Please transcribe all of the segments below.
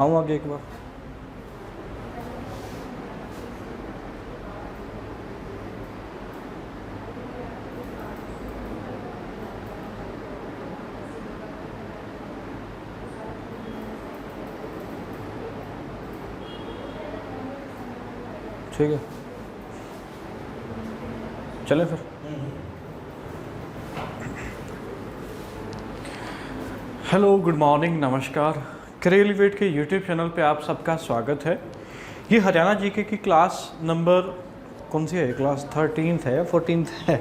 दिखाऊं आगे एक बार। ठीक है, चलें फिर। हेलो, गुड मॉर्निंग, नमस्कार। करियर एलिवेट के यूट्यूब चैनल पे आप सबका स्वागत है। ये हरियाणा जीके की क्लास नंबर कौन सी है? क्लास 13th है या 14th है?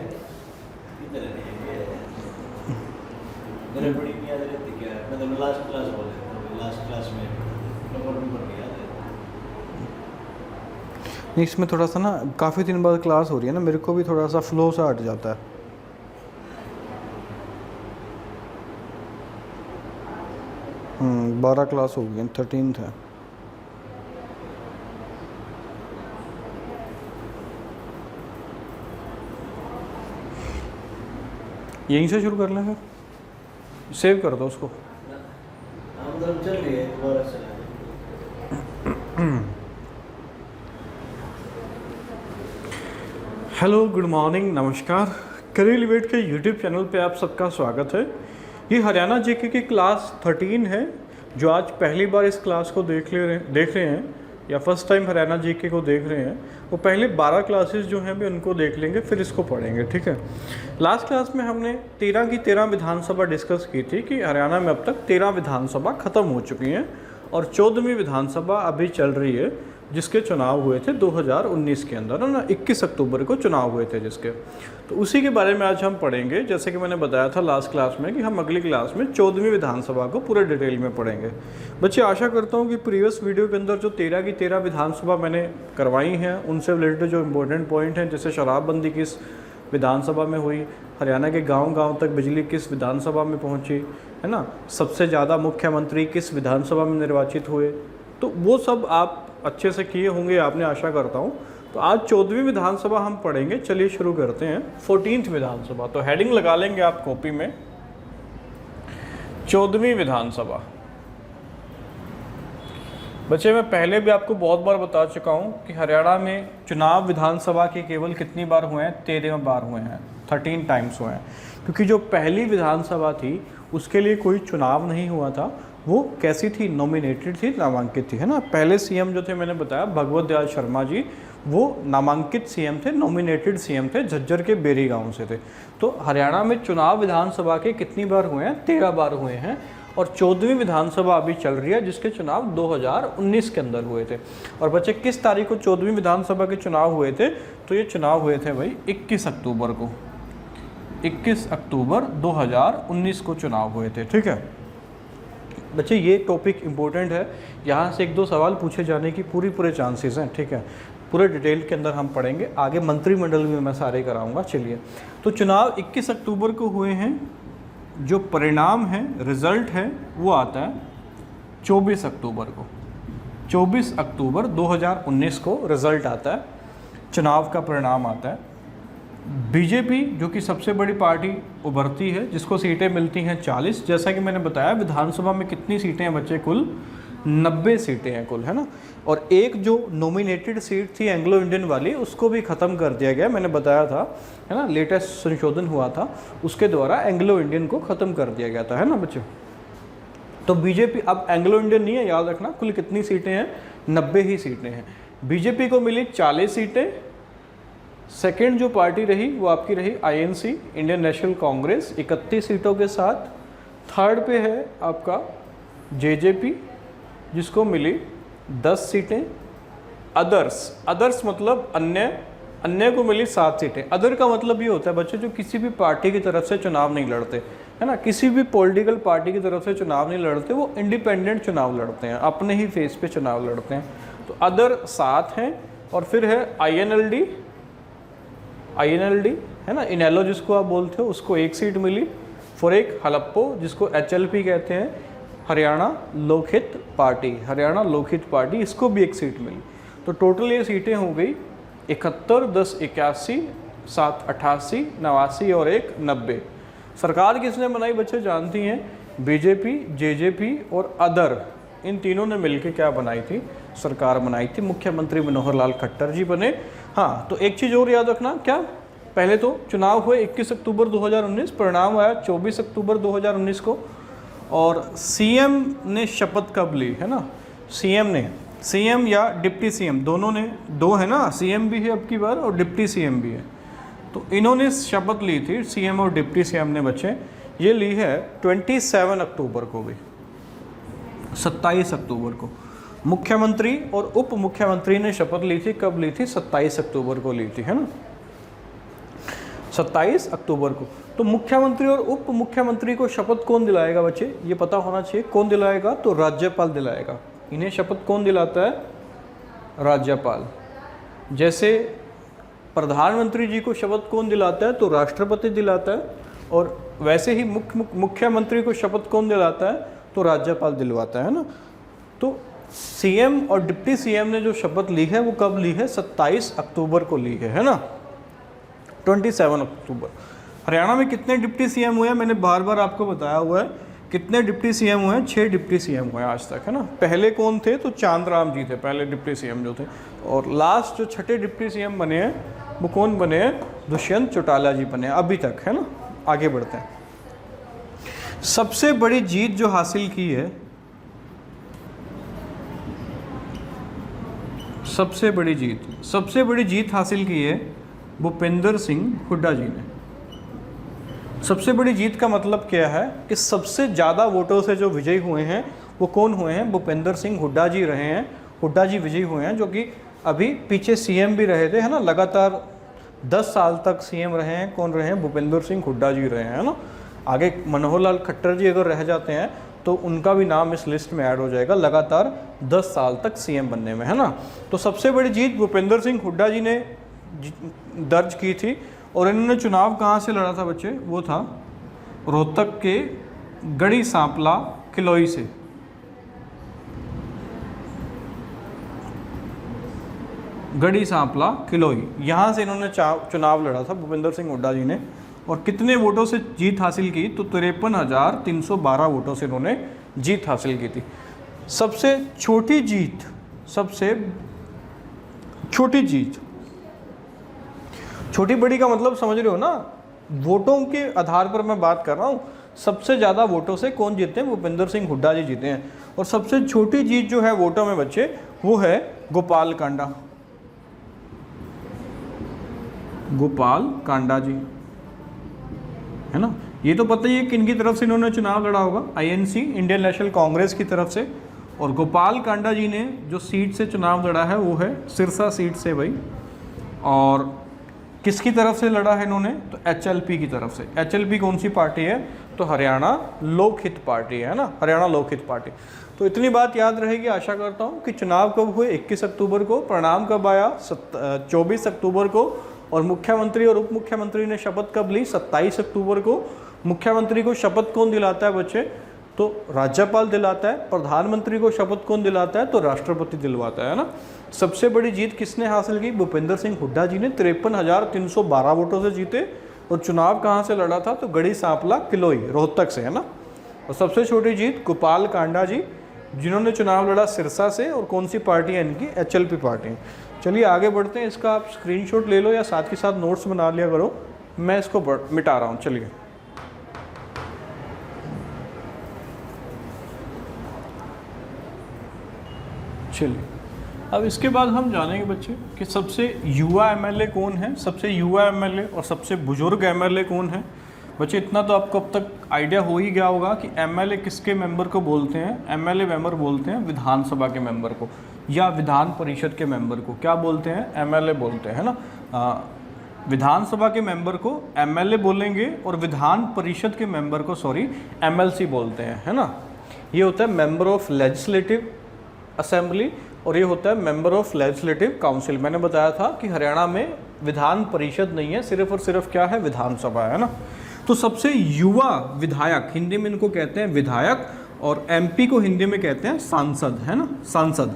नहीं, इसमें थोड़ा सा ना काफ़ी दिन बाद क्लास हो रही है ना, मेरे को भी थोड़ा सा फ्लो सा हट जाता है। हम्म, 12 क्लास हो गई, 13th है। यहीं से शुरू कर लें फिर, सेव कर दो उसको। हेलो, गुड मॉर्निंग, नमस्कार। करियर एलिवेट के यूट्यूब चैनल पे आप सबका स्वागत है। ये हरियाणा जीके की क्लास 13 है। जो आज पहली बार इस क्लास को देख रहे हैं या फर्स्ट टाइम हरियाणा जीके को देख रहे हैं, वो पहले 12 क्लासेस जो हैं भी उनको देख लेंगे, फिर इसको पढ़ेंगे। ठीक है। लास्ट क्लास में हमने 13 की 13 विधानसभा डिस्कस की थी कि हरियाणा में अब तक 13 विधानसभा ख़त्म हो चुकी हैं और 14वीं विधानसभा अभी चल रही है, जिसके चुनाव हुए थे 2019 के अंदर, है ना। 21 अक्टूबर को चुनाव हुए थे जिसके, तो उसी के बारे में आज हम पढ़ेंगे। जैसे कि मैंने बताया था लास्ट क्लास में कि हम अगली क्लास में 14वीं विधानसभा को पूरे डिटेल में पढ़ेंगे। बच्चे, आशा करता हूँ कि प्रीवियस वीडियो के अंदर जो 13 की 13 विधानसभा मैंने करवाई हैं, उनसे रिलेटेड जो इम्पोर्टेंट पॉइंट हैं, जैसे शराबबंदी किस विधानसभा में हुई, हरियाणा के गांव-गांव तक बिजली किस विधानसभा में पहुंची, है ना, सबसे ज़्यादा मुख्यमंत्री किस विधानसभा में निर्वाचित हुए, तो वो सब आप अच्छे से किए होंगे, आपने, आशा करता हूँ। तो आज 14वीं विधानसभा हम पढ़ेंगे। चलिए शुरू करते हैं। 14th विधानसभा, तो हेडिंग लगा लेंगे आप कॉपी में, 14वीं विधानसभा। बच्चे, मैं पहले भी आपको बहुत बार बता चुका हूँ कि हरियाणा में चुनाव विधानसभा के केवल कितनी बार हुए हैं? 13 बार हुए हैं, 13 टाइम्स हुए हैं। क्योंकि जो पहली विधानसभा थी उसके लिए कोई चुनाव नहीं हुआ था। वो कैसी थी? नॉमिनेटेड थी, नामांकित थी, है ना। पहले सीएम जो थे, मैंने बताया, भगवत दयाल शर्मा जी, वो नामांकित सीएम थे, नॉमिनेटेड सीएम थे, झज्जर के बेरी गांव से थे। तो हरियाणा में चुनाव विधानसभा के कितनी बार हुए हैं? 13 बार हुए हैं। और 14वीं विधानसभा अभी चल रही है, जिसके चुनाव 2019 के अंदर हुए थे। और बच्चे, किस तारीख को 14वीं विधानसभा के चुनाव हुए थे? तो ये चुनाव हुए थे भाई 21 अक्टूबर को। 21 अक्टूबर 2019 को चुनाव हुए थे। ठीक है बच्चे, ये टॉपिक इम्पोर्टेंट है, यहाँ से 1-2 सवाल पूछे जाने की पूरे चांसेस हैं। ठीक है, पूरे डिटेल के अंदर हम पढ़ेंगे। आगे मंत्रिमंडल में मैं सारे कराऊंगा। चलिए, तो चुनाव 21 अक्टूबर को हुए हैं। जो परिणाम है, रिजल्ट है, वो आता है 24 अक्टूबर को। 24 अक्टूबर 2019 को रिजल्ट आता है, चुनाव का परिणाम आता है। बीजेपी जो कि सबसे बड़ी पार्टी उभरती है, जिसको सीटें मिलती हैं 40। जैसा कि मैंने बताया, विधानसभा में कितनी सीटें हैं बच्चे? कुल 90 सीटें हैं कुल, है ना। और एक जो नॉमिनेटेड सीट थी एंग्लो इंडियन वाली, उसको भी ख़त्म कर दिया गया, मैंने बताया था, है ना। लेटेस्ट संशोधन हुआ था, उसके द्वारा एंग्लो इंडियन को ख़त्म कर दिया गया था, है ना बच्चे। तो बीजेपी अब एंग्लो इंडियन नहीं है, याद रखना। कुल कितनी सीटें हैं? 90 ही सीटें हैं। बीजेपी को मिली 40 सीटें। सेकेंड जो पार्टी रही वो आपकी रही आईएनसी, इंडियन नेशनल कांग्रेस, 31 सीटों के साथ। थर्ड पे है आपका जेजेपी, जिसको मिली 10 सीटें। अदर्स मतलब अन्य को मिली 7 सीटें। अदर का मतलब ये होता है बच्चे, जो किसी भी पार्टी की तरफ से चुनाव नहीं लड़ते, है ना, किसी भी पॉलिटिकल पार्टी की तरफ से चुनाव नहीं लड़ते, वो इंडिपेंडेंट चुनाव लड़ते हैं, अपने ही फेस पे चुनाव लड़ते हैं। तो अदर 7 हैं। और फिर है आईएनएलडी, है ना, इनेलो जिसको आप बोलते हो, उसको 1 सीट मिली। फॉर एक हलप्पो, जिसको एचएलपी कहते हैं, हरियाणा लोकहित पार्टी, इसको भी 1 सीट मिली। तो टोटल ये सीटें हो गई 71, 10 81, 7 88, 89 और 1 90। सरकार किसने बनाई बच्चे? जानती हैं, बीजेपी, जेजेपी और अदर, इन तीनों ने मिलकर क्या बनाई थी, सरकार बनाई थी। मुख्यमंत्री मनोहर लाल खट्टर जी बने। हाँ, तो एक चीज़ और याद रखना, क्या पहले तो चुनाव हुए 21 अक्टूबर 2019, परिणाम आया 24 अक्टूबर 2019 को। और सीएम ने शपथ कब ली, है ना, सीएम या डिप्टी सीएम दोनों ने, दो है ना, सीएम भी है अब की बार और डिप्टी सीएम भी है। तो इन्होंने शपथ ली थी, सीएम और डिप्टी सीएम ने बच्चे, ये ली है 27 अक्टूबर को भी, 27 अक्टूबर को। मुख्यमंत्री और उप मुख्यमंत्री ने शपथ ली थी, कब ली थी, 27 अक्टूबर को ली थी, है ना, 27 अक्टूबर को। तो मुख्यमंत्री और उप मुख्यमंत्री को शपथ कौन दिलाएगा बच्चे, ये पता होना चाहिए। कौन दिलाएगा, तो राज्यपाल दिलाएगा। इन्हें शपथ कौन दिलाता है, राज्यपाल। जैसे प्रधानमंत्री जी को शपथ कौन दिलाता है, तो राष्ट्रपति दिलाता है। और वैसे ही मुख्यमंत्री को शपथ कौन दिलाता है, तो राज्यपाल दिलवाता है ना। तो सीएम और डिप्टी सीएम ने जो शपथ ली है वो कब ली है, 27 अक्टूबर को ली है ना, 27 अक्टूबर। हरियाणा में कितने डिप्टी सीएम हुए हैं, मैंने बार बार आपको बताया हुआ है। कितने डिप्टी सीएम हुए हैं, 6 डिप्टी सीएम हुए हैं आज तक, है ना। पहले कौन थे, तो चांदराम जी थे पहले डिप्टी सीएम जो थे। और लास्ट जो 6ठे डिप्टी सीएम बने हैं वो कौन बने हैं, दुष्यंत चौटाला जी बने हैं अभी तक, है ना। आगे बढ़ते हैं। सबसे बड़ी जीत जो हासिल की है, सबसे बड़ी जीत हासिल की है भूपेंद्र सिंह हुड्डा जी ने। सबसे बड़ी जीत का मतलब क्या है कि सबसे ज़्यादा वोटों से जो विजयी हुए हैं वो कौन हुए हैं, भूपेंद्र सिंह हुड्डा जी रहे हैं। हुड्डा जी विजयी हुए हैं, जो कि अभी पीछे सीएम भी रहे थे, है ना, लगातार 10 साल तक सीएम रहे हैं। कौन रहे हैं, भूपेंद्र सिंह हुड्डा जी रहे हैं, है ना। आगे मनोहर लाल खट्टर जी अगर रह जाते हैं तो उनका भी नाम इस लिस्ट में ऐड हो जाएगा, लगातार 10 साल तक सीएम बनने में, है ना। तो सबसे बड़ी जीत भूपेंद्र सिंह हुड्डा जी ने दर्ज की थी। और इन्होंने चुनाव कहाँ से लड़ा था बच्चे, वो था रोहतक के गढ़ी सांपला किलोई से। गढ़ी सांपला किलोई, यहाँ से इन्होंने चुनाव लड़ा था भूपेंद्र सिंह हुड्डा जी ने। और कितने वोटों से जीत हासिल की, तो 53,312 वोटों से इन्होंने जीत हासिल की थी। सबसे छोटी जीत, छोटी बड़ी का मतलब समझ रहे हो ना, वोटों के आधार पर मैं बात कर रहा हूँ। सबसे ज़्यादा वोटों से कौन जीते हैं, भूपेंद्र सिंह हुड्डा जी जीते हैं। और सबसे छोटी जीत जो है वोटों में बच्चे, वो है गोपाल कांडा जी, है ना। ये तो पता ही है किन की तरफ से इन्होंने चुनाव लड़ा होगा, आईएनसी, इंडियन नेशनल कांग्रेस की तरफ से। और गोपाल कांडा जी ने जो सीट से चुनाव लड़ा है वो है सिरसा सीट से भाई। और किसकी तरफ से लड़ा है इन्होंने, तो एचएलपी की तरफ से। एचएलपी कौन सी पार्टी है, तो हरियाणा लोकहित पार्टी है ना, हरियाणा लोकहित पार्टी। तो इतनी बात याद रहेगी, आशा करता हूँ कि चुनाव कब हुए, 21 अक्टूबर को। परिणाम कब आया, 24 अक्टूबर को। और मुख्यमंत्री और उप मुख्यमंत्री ने शपथ कब ली, 27 अक्टूबर को। मुख्यमंत्री को शपथ कौन दिलाता है बच्चे, तो राज्यपाल दिलाता है। प्रधानमंत्री को शपथ कौन दिलाता है, तो राष्ट्रपति दिलवाता है ना। सबसे बड़ी जीत किसने हासिल की, भूपेंद्र सिंह हुड्डा जी ने 53,312 वोटों से जीते। और चुनाव कहाँ से लड़ा था, तो गढ़ी सांपला किलोई रोहतक से, है ना। और सबसे छोटी जीत गोपाल कांडा जी, जिन्होंने चुनाव लड़ा सिरसा से। और कौन सी पार्टी है इनकी, एचएलपी पार्टी। चलिए आगे बढ़ते हैं। इसका आप स्क्रीनशॉट ले लो या साथ के साथ नोट्स बना लिया करो, मैं इसको मिटा रहा हूँ। चलिए अब इसके बाद हम जानेंगे बच्चे कि सबसे युवा एमएलए कौन है, सबसे युवा एमएलए और सबसे बुजुर्ग एमएलए कौन है। बच्चे इतना तो आपको अब तक आइडिया हो ही गया होगा कि एमएलए किसके मेंबर को बोलते हैं। एमएलए मेंबर बोलते हैं विधानसभा के मेंबर को, या विधान परिषद के मेंबर को क्या बोलते हैं, एमएलए बोलते हैं ना। विधानसभा के मेंबर को एमएलए बोलेंगे और विधान परिषद के मेंबर को एमएलसी बोलते हैं, है ना। ये होता है मेंबर ऑफ लेजिस्लेटिव असेंबली और ये होता है मेंबर ऑफ लेजिस्लेटिव काउंसिल। मैंने बताया था कि हरियाणा में विधान परिषद नहीं है, सिर्फ और सिर्फ क्या है, विधानसभा, है ना। तो सबसे युवा विधायक, हिंदी में इनको कहते हैं विधायक, और एमपी को हिंदी में कहते हैं सांसद, है ना, सांसद।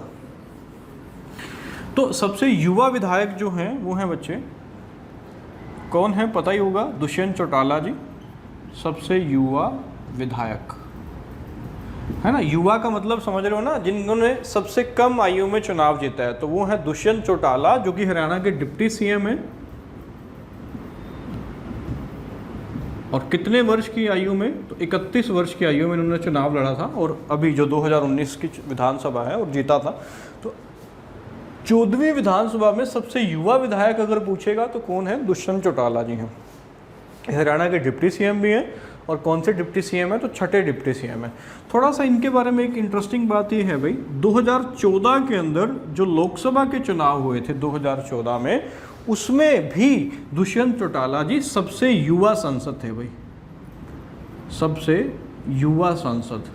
तो सबसे युवा विधायक जो हैं वो हैं बच्चे, कौन है पता ही होगा, दुष्यंत चौटाला जी सबसे युवा विधायक। है ना। युवा का मतलब समझ रहे हो ना, जिन्होंने सबसे कम आयु में चुनाव जीता है, तो वो है दुष्यंत चौटाला जो कि हरियाणा के डिप्टी सीएम है। और कितने वर्ष की आयु में, तो 31 वर्ष की आयु में इन्होंने चुनाव लड़ा था, और अभी जो 2019 की विधानसभा है और जीता था। तो 14वीं विधानसभा में सबसे युवा विधायक अगर पूछेगा तो कौन है, दुष्यंत चौटाला जी हैं। हरियाणा के डिप्टी सीएम भी हैं, और कौन से डिप्टी सीएम है, तो छठे डिप्टी सीएम है। थोड़ा सा इनके बारे में एक इंटरेस्टिंग बात ये है भाई, 2014 के अंदर जो लोकसभा के चुनाव हुए थे 2014 में, उसमें भी दुष्यंत चौटाला जी सबसे युवा सांसद थे भाई, सबसे युवा सांसद।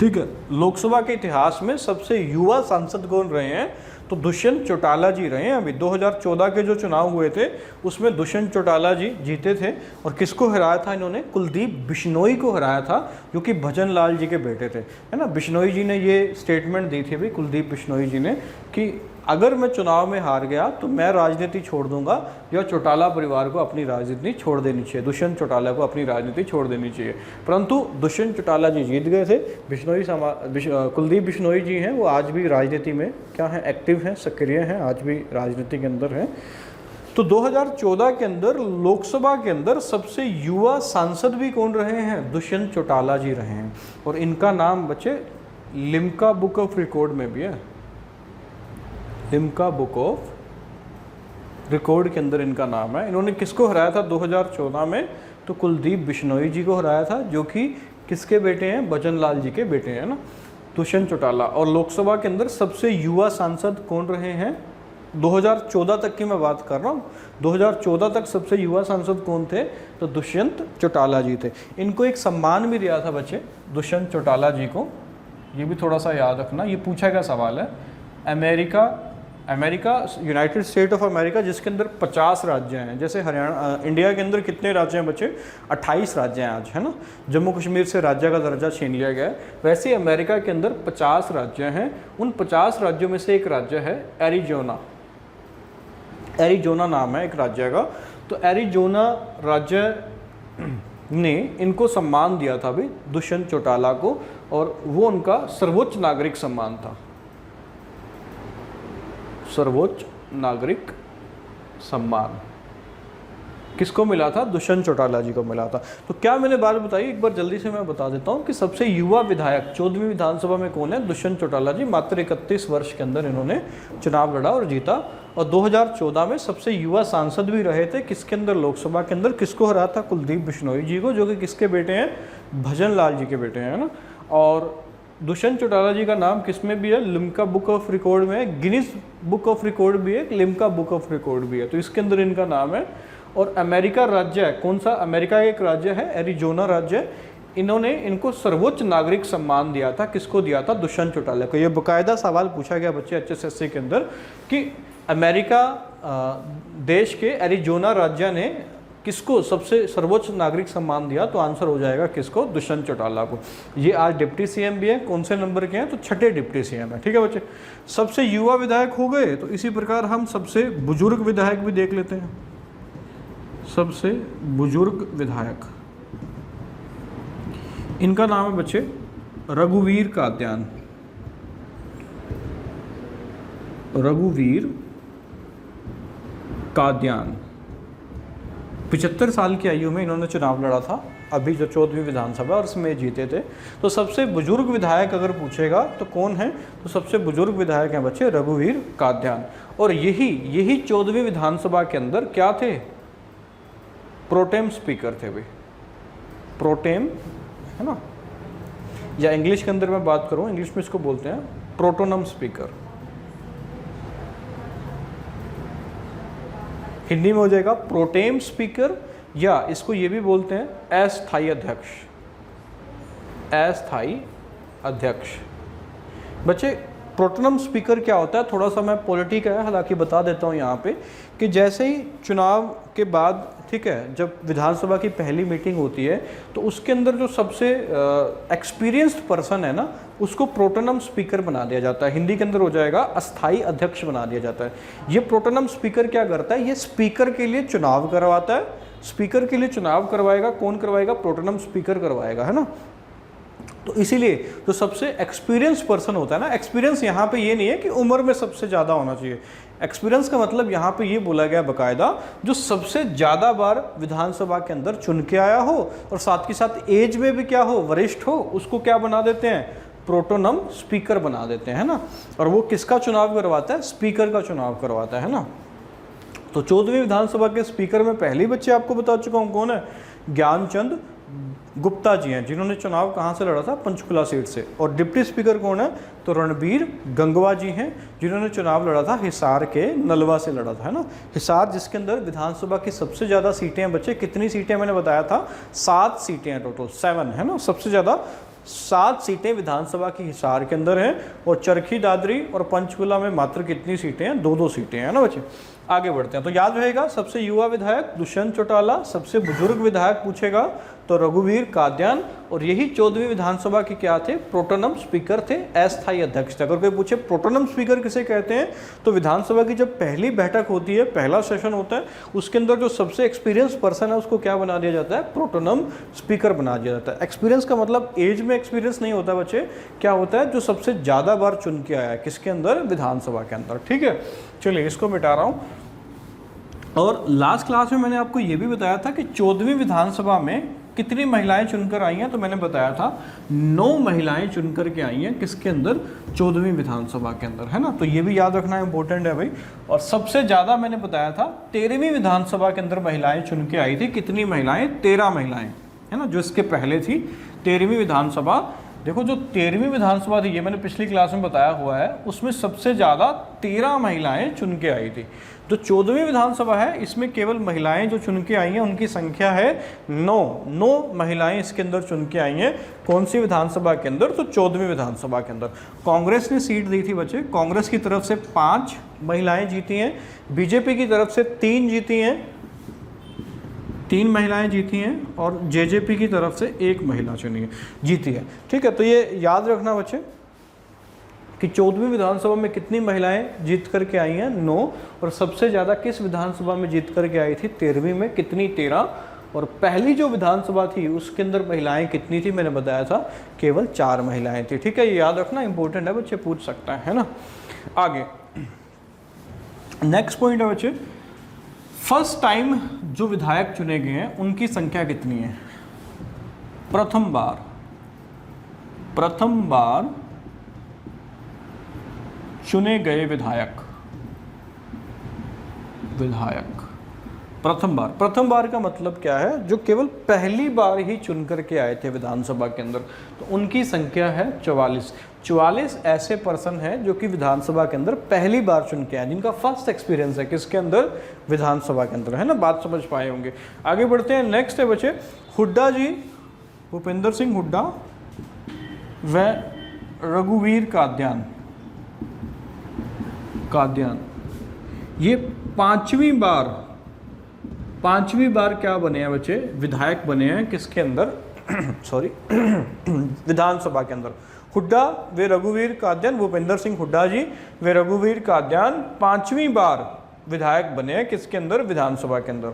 ठीक है, लोकसभा के इतिहास में सबसे युवा सांसद कौन रहे हैं, तो दुष्यंत चौटाला जी रहे हैं। अभी 2014 के जो चुनाव हुए थे उसमें दुष्यंत चौटाला जी जीते थे, और किसको हराया था इन्होंने, कुलदीप बिश्नोई को हराया था, जो कि भजन लाल जी के बेटे थे, है ना। बिश्नोई जी ने ये स्टेटमेंट दी थी भाई, कुलदीप बिश्नोई जी ने, कि अगर मैं चुनाव में हार गया तो मैं राजनीति छोड़ दूंगा, या चौटाला परिवार को अपनी राजनीति छोड़ देनी चाहिए, दुष्यंत चौटाला को अपनी राजनीति छोड़ देनी चाहिए। परंतु दुष्यंत चौटाला जी जीत गए थे। कुलदीप बिश्नोई जी हैं, वो आज भी राजनीति में क्या है, एक्टिव हैं, सक्रिय हैं, आज भी राजनीति के अंदर हैं। तो 2014 के अंदर लोकसभा के अंदर सबसे युवा सांसद भी कौन रहे हैं, दुष्यंत चौटाला जी रहे हैं। और इनका नाम बच्चे लिम्का बुक ऑफ रिकॉर्ड में भी है, लिम्का बुक ऑफ रिकॉर्ड के अंदर इनका नाम है। इन्होंने किसको हराया था 2014 में, तो कुलदीप बिश्नोई जी को हराया था, जो कि किसके बेटे हैं, भजन लाल जी के बेटे हैं ना, दुष्यंत चौटाला। और लोकसभा के अंदर सबसे युवा सांसद कौन रहे हैं, 2014 तक की मैं बात कर रहा हूँ, 2014 तक सबसे युवा सांसद कौन थे, तो दुष्यंत चौटाला जी थे। इनको एक सम्मान भी दिया था बच्चे, दुष्यंत चौटाला जी को, ये भी थोड़ा सा याद रखना, ये पूछा गया सवाल है। America United state of America, जिसके अंदर 50 राज्य हैं, जैसे हरियाणा, इंडिया के अंदर कितने राज्य हैं बच्चे, 28 राज्य हैं आज, है ना। जम्मू कश्मीर से राज्य का दर्जा छीन लिया गया है, वैसे अमेरिका के अंदर 50 राज्य हैं। उन 50 राज्यों में से एक राज्य है एरिजोना, एरिजोना नाम है एक राज्य का। तो एरिजोना राज्य ने इनको सम्मान दिया था भाई दुष्यंत चौटाला को, और वो उनका सर्वोच्च नागरिक सम्मान था, सर्वोच्च नागरिक सम्मान किसको मिला था, दुष्यंत चौटाला जी को मिला था। तो क्या मैंने बात बताई, एक बार जल्दी से मैं बता देता हूँ कि सबसे युवा विधायक 14वीं विधानसभा में कौन है, दुष्यंत चौटाला जी। मात्र 31 वर्ष के अंदर इन्होंने चुनाव लड़ा और जीता। और 2014 में सबसे युवा सांसद भी रहे थे, किसके अंदर, लोकसभा के अंदर। किसको हराया था, कुलदीप बिश्नोई जी को, जो कि किसके बेटे हैं, भजन लाल जी के बेटे हैं ना। और दुष्यंत चौटाला जी का नाम किसमें भी है, लिम्का बुक ऑफ रिकॉर्ड में है, गिनीज बुक ऑफ रिकॉर्ड भी है, लिम्का बुक ऑफ रिकॉर्ड भी है, तो इसके अंदर इनका नाम है। और अमेरिका राज्य है, कौन सा, अमेरिका एक राज्य है एरिजोना राज्य, इन्होंने इनको सर्वोच्च नागरिक सम्मान दिया था, किसको दिया था, दुष्यंत चौटाला को। ये बाकायदा सवाल पूछा गया बच्चे HSSC के अंदर कि अमेरिका देश के एरिजोना राज्य ने किसको सबसे सर्वोच्च नागरिक सम्मान दिया, तो आंसर हो जाएगा किसको, दुष्यंत चौटाला को। ये आज डिप्टी सीएम भी है, कौन से नंबर के हैं, तो छठे डिप्टी सीएम है। ठीक है बच्चे, सबसे युवा विधायक हो गए। तो इसी प्रकार हम सबसे बुजुर्ग विधायक भी देख लेते हैं। सबसे बुजुर्ग विधायक, इनका नाम है बच्चे रघुवीर कात्यान, रघुवीर कात्यान। 75 साल की आयु में इन्होंने चुनाव लड़ा था, अभी जो 14वीं विधानसभा, और इसमें जीते थे। तो सबसे बुजुर्ग विधायक अगर पूछेगा तो कौन है, तो सबसे बुजुर्ग विधायक हैं बच्चे रघुवीर कात्यान। और यही 14वीं विधानसभा के अंदर क्या थे, प्रोटेम स्पीकर थे भाई, प्रोटेम, है ना, या इंग्लिश के अंदर मैं बात करूं, इंग्लिश में इसको बोलते हैं प्रोटोनम स्पीकर, हिंदी में हो जाएगा प्रोटेम स्पीकर, या इसको ये भी बोलते हैं अस्थायी अध्यक्ष, अस्थायी अध्यक्ष। बच्चे प्रोटोनम स्पीकर क्या होता है, थोड़ा सा मैं पॉलिटिक है हालांकि बता देता हूँ यहाँ पे, कि जैसे ही चुनाव के बाद, ठीक है, जब विधानसभा की पहली मीटिंग होती है तो उसके अंदर जो सबसे एक्सपीरियंस्ड पर्सन है ना, उसको प्रोटोनम स्पीकर बना दिया जाता है। हिंदी के अंदर हो जाएगा अस्थायी अध्यक्ष बना दिया जाता है। ये प्रोटोनम स्पीकर क्या करता है, ये स्पीकर के लिए चुनाव करवाता है। स्पीकर के लिए चुनाव करवाएगा, कौन करवाएगा, प्रोटोनम स्पीकर करवाएगा, है ना। तो इसीलिए जो सबसे एक्सपीरियंस पर्सन होता है ना, एक्सपीरियंस यहाँ पे ये नहीं है कि उम्र में सबसे ज़्यादा होना चाहिए, एक्सपीरियंस का मतलब यहाँ पे ये बोला गया बाकायदा जो सबसे ज़्यादा बार विधानसभा के अंदर चुन के आया हो और साथ के साथ एज में भी क्या हो, वरिष्ठ हो, उसको क्या बना देते हैं, प्रोटोनम स्पीकर बना देते हैं, है ना। और वो किसका चुनाव करवाता है, स्पीकर का चुनाव करवाता है ना। तो 14वीं विधानसभा के स्पीकर में पहले बच्चे आपको बता चुका हूँ कौन है, ज्ञानचंद गुप्ता जी हैं, जिन्होंने चुनाव कहाँ से लड़ा था, पंचकुला सीट से। और डिप्टी स्पीकर कौन है, तो रणबीर गंगवा जी हैं, जिन्होंने चुनाव लड़ा था हिसार के नलवा से लड़ा था, है ना। हिसार जिसके अंदर विधानसभा की सबसे ज़्यादा सीटें हैं बच्चे, कितनी सीटें मैंने बताया था, 7 सीटें हैं टोटल, 7 है ना, सबसे ज़्यादा 7 सीटें विधानसभा की हिसार के अंदर हैं। और चरखी दादरी और पंचकुला में मात्र कितनी सीटें हैं, 2-2 सीटें हैं ना बच्चे। आगे बढ़ते हैं, तो याद रहेगा सबसे युवा विधायक दुष्यंत चौटाला, सबसे बुजुर्ग विधायक पूछेगा तो रघुवीर काद्यान। और यही 14वीं विधानसभा के क्या थे, प्रोटोनम स्पीकर थे, अस्थायी अध्यक्ष थे। अगर कोई पूछे प्रोटोनम स्पीकर किसे कहते हैं, तो विधानसभा की जब पहली बैठक होती है, पहला सेशन होता है, उसके अंदर जो सबसे एक्सपीरियंस पर्सन है उसको क्या बना दिया जाता है, प्रोटोनम स्पीकर बना दिया जाता है। एक्सपीरियंस का मतलब एज में एक्सपीरियंस नहीं होता बच्चे, क्या होता है, जो सबसे ज़्यादा बार चुन के आया है, किसके अंदर, विधानसभा के अंदर। ठीक है, चलिए इसको मिटा रहा हूँ। और लास्ट क्लास में मैंने आपको ये भी बताया था कि 14वीं विधानसभा में कितनी महिलाएं चुनकर आई हैं, तो मैंने बताया था 9 महिलाएं चुनकर के आई हैं, किसके अंदर, 14वीं विधानसभा के अंदर, है ना। तो ये भी याद रखना इंपॉर्टेंट है भाई। और सबसे ज़्यादा मैंने बताया था 13वीं विधानसभा के अंदर महिलाएं चुन के आई थी, कितनी महिलाएं, 13 महिलाएं, है ना, जो इसके पहले थी 13वीं विधानसभा। देखो जो 13वीं विधानसभा थी, ये मैंने पिछली क्लास में बताया हुआ है, उसमें सबसे ज़्यादा 13 महिलाएं चुन के आई थी। जो 14वीं विधानसभा है, इसमें केवल महिलाएं जो चुन के आई हैं उनकी संख्या है 9 महिलाएं इसके अंदर चुन के आई हैं। कौन सी विधानसभा के अंदर, तो 14वीं विधानसभा के अंदर। कांग्रेस ने सीट दी थी बच्चे, कांग्रेस की तरफ से 5 महिलाएं जीती हैं, बीजेपी की तरफ से 3 जीती हैं, 3 महिलाएं जीती हैं, और जेजेपी की तरफ से 1 महिला चुनी जीती है। ठीक है, तो ये याद रखना बच्चे कि 14वीं विधानसभा में कितनी महिलाएं जीत करके आई हैं, 9। और सबसे ज़्यादा किस विधानसभा में जीत करके आई थी, 13वीं में, कितनी, 13। और पहली जो विधानसभा थी उसके अंदर महिलाएं कितनी थी, मैंने बताया था केवल 4 महिलाएं थी। ठीक है, ये याद रखना इंपॉर्टेंट है बच्चे, पूछ सकता है ना। आगे नेक्स्ट पॉइंट है बच्चे, फर्स्ट टाइम जो विधायक चुने गए हैं उनकी संख्या कितनी है, प्रथम बार चुने गए विधायक प्रथम बार का मतलब क्या है, जो केवल पहली बार ही चुन करके आए थे विधानसभा के अंदर, तो उनकी संख्या है 44 ऐसे पर्सन हैं जो कि विधानसभा के अंदर पहली बार चुन के आए, जिनका फर्स्ट एक्सपीरियंस है किसके अंदर, विधानसभा के अंदर, है ना। बात समझ पाए होंगे। आगे बढ़ते हैं, नेक्स्ट है बच्चे हुड्डा जी, भूपेंद्र सिंह हुड्डा व रघुवीर काद्यान, ये पांचवी बार क्या बने हैं बच्चे, विधायक बने हैं किसके अंदर सॉरी विधानसभा के अंदर। हुड्डा वे रघुवीर काद्यान, भूपेंद्र सिंह हुड्डा जी वे रघुवीर काद्यान 5वीं बार विधायक बने हैं किसके अंदर, विधानसभा के अंदर।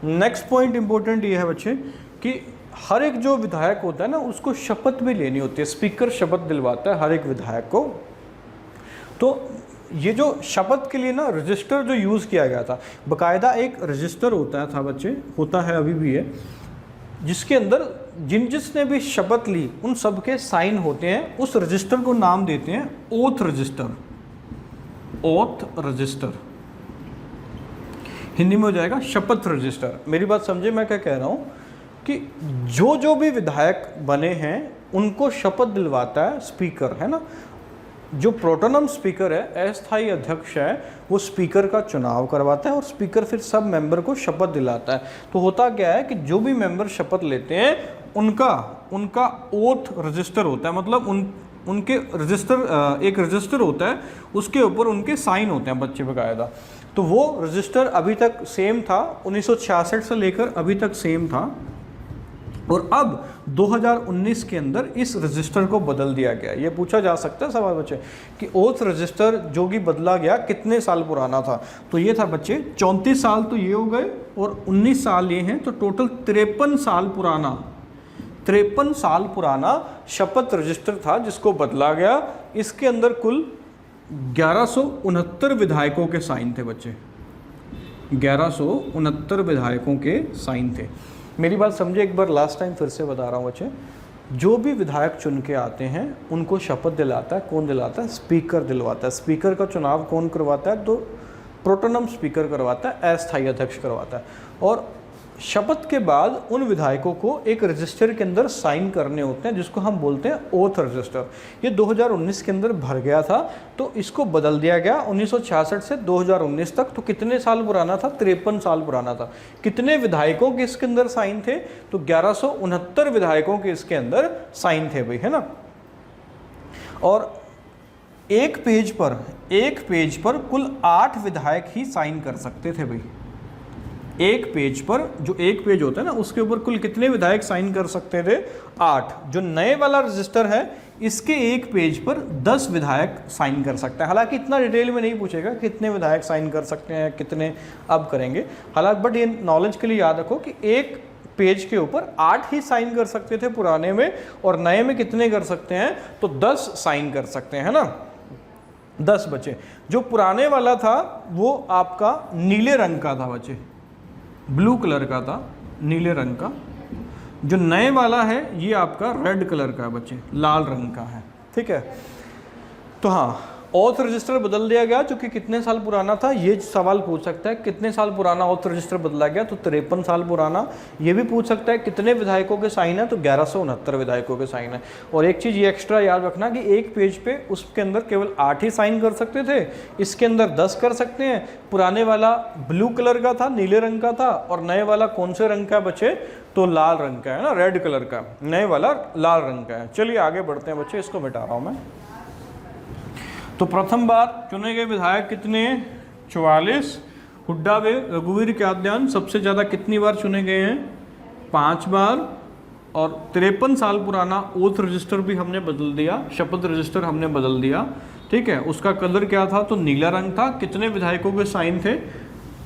नेक्स्ट पॉइंट इंपॉर्टेंट ये है बच्चे कि हर एक जो विधायक होता है ना, उसको शपथ भी लेनी होती है, स्पीकर शपथ दिलवाता है हर एक विधायक को। तो ये जो शपथ के लिए ना रजिस्टर जो यूज़ किया गया था, बाकायदा एक रजिस्टर होता बच्चे, होता है अभी भी है, जिसके अंदर जिसने भी शपथ ली उन सब के साइन होते हैं। उस रजिस्टर को नाम देते हैं ओथ रजिस्टर, हिंदी में हो जाएगा शपथ रजिस्टर। मेरी बात समझे मैं क्या कह रहा हूँ, कि जो भी विधायक बने हैं उनको शपथ दिलवाता है स्पीकर, है ना। जो प्रोटोनम स्पीकर है, अस्थायी अध्यक्ष है, वो स्पीकर का चुनाव करवाता है और स्पीकर फिर सब मेंबर को शपथ दिलाता है। तो होता क्या है कि जो भी मेंबर शपथ लेते हैं उनका ओथ रजिस्टर होता है, मतलब उनके रजिस्टर, एक रजिस्टर होता है, उसके ऊपर उनके साइन होते हैं बच्चे बाकायदा। तो वो रजिस्टर अभी तक सेम था, 1966 से लेकर अभी तक सेम था, और अब 2019 के अंदर इस रजिस्टर को बदल दिया गया। ये पूछा जा सकता है सवाल बच्चे कि ओथ रजिस्टर जो कि बदला गया कितने साल पुराना था, तो ये था बच्चे 34 साल तो ये हो गए और 19 साल ये हैं, तो टोटल 53 साल पुराना 53 साल पुराना शपथ रजिस्टर था जिसको बदला गया। इसके अंदर कुल 1169 विधायकों के साइन थे बच्चे, 1169 विधायकों के साइन थे। मेरी बात समझे एक बार, लास्ट टाइम फिर से बता रहा हूँ बच्चे, जो भी विधायक चुन के आते हैं उनको शपथ दिलाता है, कौन दिलाता है? स्पीकर दिलवाता है। स्पीकर का चुनाव कौन करवाता है? तो प्रोटोनम स्पीकर करवाता है, अस्थायी अध्यक्ष करवाता है। और शपथ के बाद उन विधायकों को एक रजिस्टर के अंदर साइन करने होते हैं जिसको हम बोलते हैं ओथ रजिस्टर। ये 2019 के अंदर भर गया था, तो इसको बदल दिया गया 1966 से 2019 तक। तो कितने साल पुराना था? 53 साल पुराना था। कितने विधायकों के इसके अंदर साइन थे? तो 1169 विधायकों के इसके अंदर साइन थे भाई, है ना। और एक पेज पर कुल 8 विधायक ही साइन कर सकते थे भाई। एक पेज पर, जो एक पेज होता है ना, उसके ऊपर कुल कितने विधायक साइन कर सकते थे? 8। जो नए वाला रजिस्टर है इसके एक पेज पर 10 विधायक साइन कर सकते हैं। हालांकि इतना डिटेल में नहीं पूछेगा कितने विधायक साइन कर सकते हैं, कितने अब करेंगे हालांकि, बट ये नॉलेज के लिए याद रखो कि एक पेज के ऊपर 8 ही साइन कर सकते थे पुराने में, और नए में कितने कर सकते हैं? तो 10 साइन कर सकते हैं, है ना। 10 बचे। जो पुराने वाला था वो आपका नीले रंग का था बच्चे, ब्लू कलर का था, नीले रंग का। जो नए वाला है ये आपका रेड कलर का है बच्चे, लाल रंग का है, ठीक है। तो हाँ, ऑथ रजिस्टर बदल दिया गया, जो कि कितने साल पुराना था, ये सवाल पूछ सकता है। कितने साल पुराना ऑथ रजिस्टर बदला गया? तो 53 साल पुराना। ये भी पूछ सकता है कितने विधायकों के साइन है? तो 1169 विधायकों के साइन है। और एक चीज़ ये एक्स्ट्रा याद रखना कि एक पेज पे उसके अंदर केवल 8 ही साइन कर सकते थे, इसके अंदर 10 कर सकते हैं। पुराने वाला ब्लू कलर का था, नीले रंग का था, और नए वाला कौन से रंग का बच्चे? तो लाल रंग का है ना, रेड कलर का। नए वाला लाल रंग का है। चलिए आगे बढ़ते हैं बच्चे, इसको मिटा रहा हूँ मैं। तो प्रथम बार चुने गए विधायक कितने? 44। हुड्डा व रघुवीर कात्यायन सबसे ज़्यादा कितनी बार चुने गए हैं? 5 बार। और 53 साल पुराना ओथ रजिस्टर भी हमने बदल दिया, शपथ रजिस्टर हमने बदल दिया, ठीक है। उसका कलर क्या था? तो नीला रंग था। कितने विधायकों के साइन थे?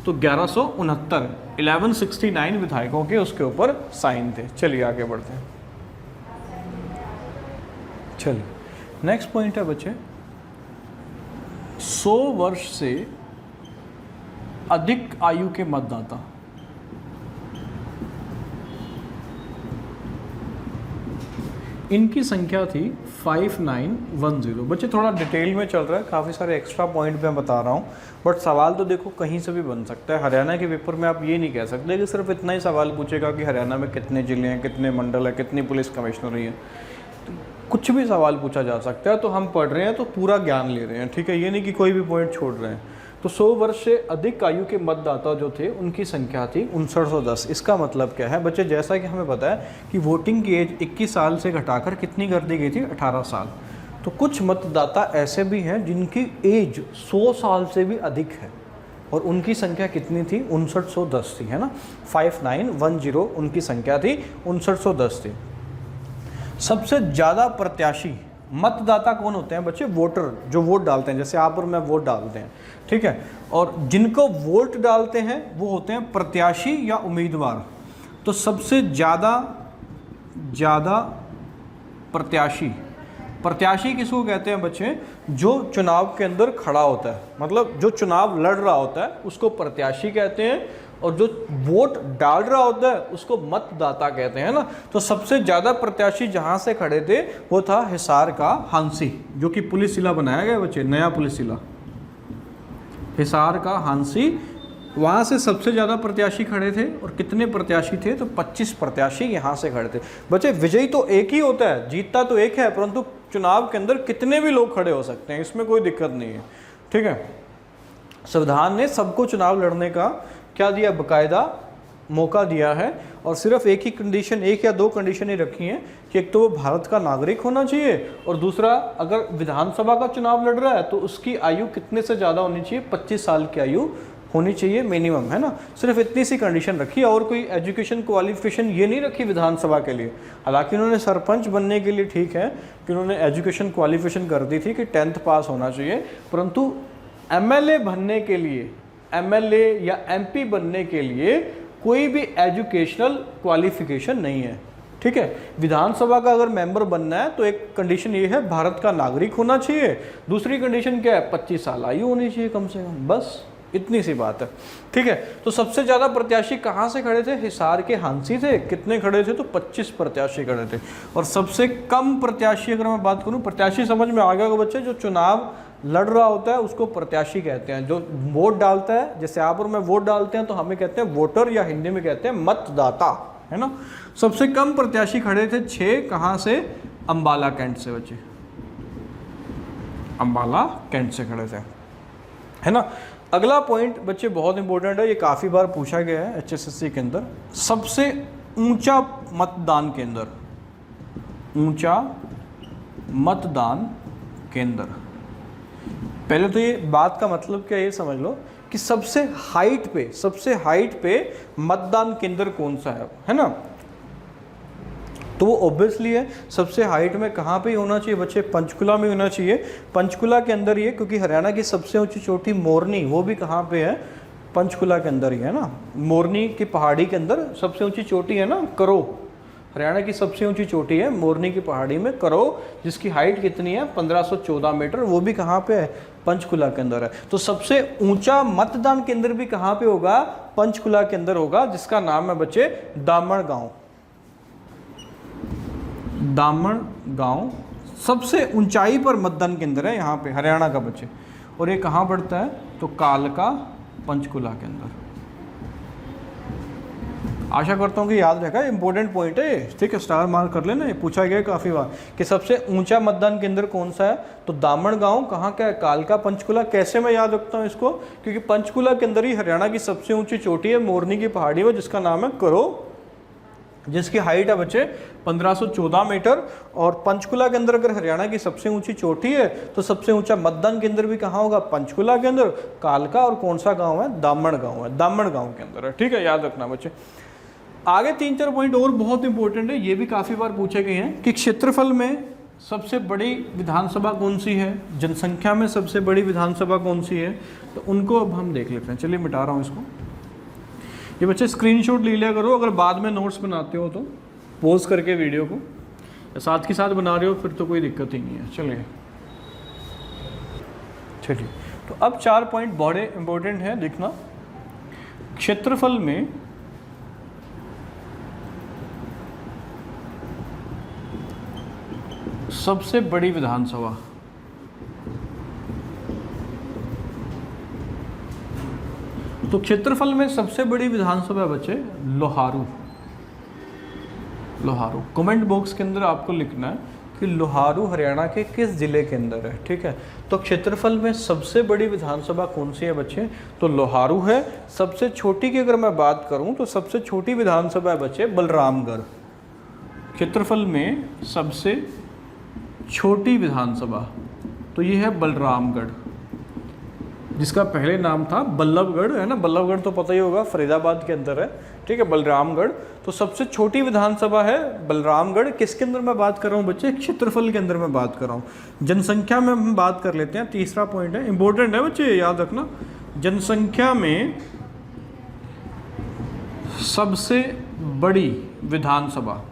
तो 1169, 1169 विधायकों के उसके ऊपर साइन थे। चलिए आगे बढ़ते हैं। चलिए नेक्स्ट पॉइंट है बच्चे, 100 वर्ष से अधिक आयु के मतदाता। इनकी संख्या थी 5910। बच्चे थोड़ा डिटेल में चल रहा है, काफ़ी सारे एक्स्ट्रा पॉइंट मैं बता रहा हूँ, बट सवाल तो देखो कहीं से भी बन सकता है। हरियाणा के पेपर में आप ये नहीं कह सकते कि सिर्फ इतना ही सवाल पूछेगा कि हरियाणा में कितने जिले हैं, कितने मंडल है, कितनी पुलिस कमिश्नरी है। तो कुछ भी सवाल पूछा जा सकता है। तो हम पढ़ रहे हैं तो पूरा ज्ञान ले रहे हैं, ठीक है, ये नहीं कि कोई भी पॉइंट छोड़ रहे हैं। तो 100 वर्ष से अधिक आयु के मतदाता जो थे उनकी संख्या थी 5910। इसका मतलब क्या है बच्चे? जैसा कि हमें पता है कि वोटिंग की एज 21 साल से घटाकर कितनी कर दी गई थी? 18 साल। तो कुछ मतदाता ऐसे भी हैं जिनकी एज 100 साल से भी अधिक है, और उनकी संख्या कितनी थी? 5910 थी, है ना। 5910 उनकी संख्या थी, 5910 थी। सबसे ज़्यादा प्रत्याशी मतदाता कौन होते हैं बच्चे? वोटर, जो वोट डालते हैं, जैसे आप और मैं वोट डालते हैं, ठीक है। और जिनको वोट डालते हैं वो होते हैं प्रत्याशी या उम्मीदवार। तो सबसे ज़्यादा प्रत्याशी किसको कहते हैं बच्चे? जो चुनाव के अंदर खड़ा होता है, मतलब जो चुनाव लड़ रहा होता है उसको प्रत्याशी कहते हैं, और जो वोट डाल रहा होता है उसको मतदाता कहते हैं ना। तो सबसे ज़्यादा प्रत्याशी जहाँ से खड़े थे वो था हिसार का हांसी, जो कि पुलिस जिला बनाया गया बच्चे, नया पुलिस जिला हिसार का हांसी। वहाँ से सबसे ज़्यादा प्रत्याशी खड़े थे। और कितने प्रत्याशी थे? तो 25 प्रत्याशी यहाँ से खड़े थे। बच्चे विजयी तो एक ही होता है, जीतता तो एक है, परंतु चुनाव के अंदर कितने भी लोग खड़े हो सकते हैं, इसमें कोई दिक्कत नहीं है, ठीक है। संविधान ने सबको चुनाव लड़ने का क्या दिया? बाकायदा मौका दिया है। और सिर्फ एक ही कंडीशन, 1 या 2 कंडीशन ही रखी हैं कि एक तो वो भारत का नागरिक होना चाहिए, और दूसरा अगर विधानसभा का चुनाव लड़ रहा है तो उसकी आयु कितने से ज़्यादा होनी चाहिए? 25 साल की आयु होनी चाहिए मिनिमम, है ना। सिर्फ इतनी सी कंडीशन रखी है, और कोई एजुकेशन क्वालिफिकेशन ये नहीं रखी विधानसभा के लिए। हालांकि उन्होंने सरपंच बनने के लिए ठीक है कि उन्होंने एजुकेशन क्वालिफिकेशन कर दी थी कि 10th पास होना चाहिए, परंतु एमएलए बनने के लिए, एमएलए या एमपी बनने के लिए कोई भी एजुकेशनल क्वालिफिकेशन नहीं है, ठीक है। विधानसभा का अगर मेंबर बनना है तो एक कंडीशन ये है, भारत का नागरिक होना चाहिए। दूसरी कंडीशन क्या है, 25 साल आयु होनी चाहिए कम से कम, बस इतनी सी बात है, ठीक है। तो सबसे ज़्यादा प्रत्याशी कहाँ से खड़े थे, हिसार के हांसी थे। कितने खड़े थे, तो 25 प्रत्याशी खड़े थे। और सबसे कम प्रत्याशी अगर मैं बात करूँ, प्रत्याशी समझ में आ गया होगा बच्चे, जो चुनाव लड़ रहा होता है उसको प्रत्याशी कहते हैं। जो वोट डालता है, जैसे आप और मैं वोट डालते हैं तो हमें कहते हैं वोटर, या हिंदी में कहते हैं मतदाता, है ना। सबसे कम प्रत्याशी खड़े थे 6, कहाँ से, अंबाला कैंट से बच्चे, अंबाला कैंट से खड़े थे, है ना। अगला पॉइंट बच्चे बहुत इंपॉर्टेंट है, ये काफ़ी बार पूछा गया है HSSC के अंदर। सबसे ऊंचा मतदान केंद्र, ऊंचा मतदान केंद्र। पहले तो ये बात का मतलब क्या है, ये समझ लो कि सबसे हाइट पे मतदान केंद्र कौन सा है ना। तो वो ऑब्वियसली है, सबसे हाइट में कहाँ पे होना चाहिए बच्चे, पंचकुला में होना चाहिए। पंचकुला के अंदर ही है, क्योंकि हरियाणा की सबसे ऊंची चोटी मोरनी, वो भी कहाँ पे है, पंचकुला के अंदर ही है ना। मोरनी की पहाड़ी के अंदर सबसे ऊंची चोटी है ना, करो। हरियाणा की सबसे ऊंची चोटी है मोरनी की पहाड़ी में, करो, जिसकी हाइट कितनी है, 1514 मीटर। वो भी कहाँ पे है, पंचकुला के अंदर है। तो सबसे ऊंचा मतदान केंद्र भी कहाँ पे होगा, पंचकुला के अंदर होगा, जिसका नाम है बच्चे दामन गांव। दामन गांव सबसे ऊंचाई पर मतदान केंद्र है यहाँ पे हरियाणा का बच्चे। और ये कहाँ पड़ता है, तो कालका पंचकुला के अंदर। आशा करता हूँ कि याद रहेगा, इंपॉर्टेंट पॉइंट है ये, ठीक है। स्टार मार्क कर लेना, ये पूछा गया काफ़ी बार कि सबसे ऊंचा मतदान केंद्र कौन सा है, तो दामन गांव कहाँ का है, कालका पंचकुला। कैसे मैं याद रखता हूँ इसको, क्योंकि पंचकुला के अंदर ही हरियाणा की सबसे ऊंची चोटी है मोरनी की पहाड़ी में, जिसका नाम है करो, जिसकी हाइट है बच्चे 1514 मीटर। और पंचकुला के अंदर अगर हरियाणा की सबसे ऊंची चोटी है तो सबसे ऊंचा मतदान केंद्र भी कहाँ होगा, पंचकुला के अंदर, कालका। और कौन सा गांव है, दामन गांव है, दामन गांव के अंदर है, ठीक है, याद रखना बच्चे। आगे 3-4 पॉइंट और बहुत इंपॉर्टेंट है, ये भी काफ़ी बार पूछे गए हैं कि क्षेत्रफल में सबसे बड़ी विधानसभा कौन सी है, जनसंख्या में सबसे बड़ी विधानसभा कौन सी है, तो उनको अब हम देख लेते हैं। चलिए मिटा रहा हूँ इसको, ये बच्चे स्क्रीनशॉट ले लिया करो, अगर बाद में नोट्स बनाते हो तो पॉज करके वीडियो को, या साथ के साथ बना रहे हो फिर तो कोई दिक्कत ही नहीं है। चलिए तो अब 4 पॉइंट बड़े इंपॉर्टेंट हैं, देखना। क्षेत्रफल में सबसे बड़ी विधानसभा, तो क्षेत्रफल में सबसे बड़ी विधानसभा बच्चे लोहारू। लोहारू कमेंट बॉक्स के अंदर आपको लिखना है कि लोहारू हरियाणा के किस जिले के अंदर है, ठीक है। तो क्षेत्रफल में सबसे बड़ी विधानसभा कौन सी है बच्चे, तो लोहारू है। सबसे छोटी की अगर मैं बात करूं तो सबसे छोटी विधानसभा है बच्चे बलरामगढ़। क्षेत्रफल में सबसे छोटी विधानसभा तो ये है बलरामगढ़, जिसका पहले नाम था बल्लभगढ़, है ना। बल्लभगढ़ तो पता ही होगा, फरीदाबाद के अंदर है, ठीक है। बलरामगढ़ तो सबसे छोटी विधानसभा है बलरामगढ़। किसके अंदर मैं बात कर रहा हूँ बच्चे, क्षेत्रफल के अंदर मैं बात कर रहा हूँ। जनसंख्या में हम बात कर लेते हैं, तीसरा पॉइंट है, इंपॉर्टेंट है बच्चे, याद रखना। जनसंख्या में सबसे बड़ी विधानसभा,